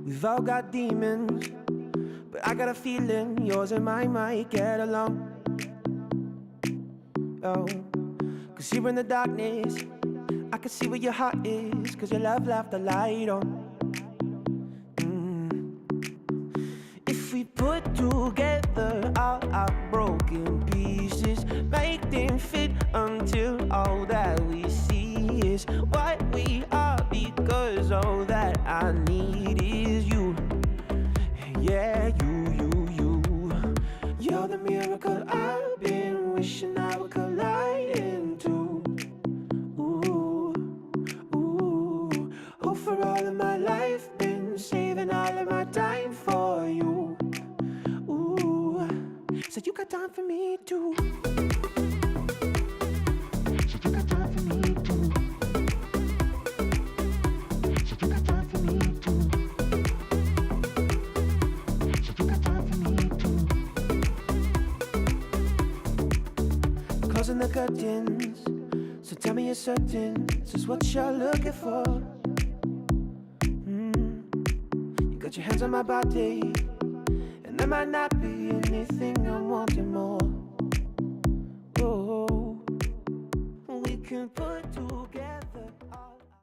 We've all got demons, but I got a feeling yours and mine might get along. Oh, 'cause here in the darkness I can see where your heart is, 'cause your love left the light on. If we put together all our broken pieces, make them fit until all that we see is what we are, because all that I need is you. Yeah, you. You're the miracle I've been wishing I would collide into. Oh, for all of my life, been saving all of my time for you. Said you got time for me too. Said you got time for me too. Said you got time for me too. Said you got time for me too. Closing the curtains, so tell me you're certain this is what you're looking for. You got your hands on my body, and there might not be anything I'm wanting more. Oh, we can put together.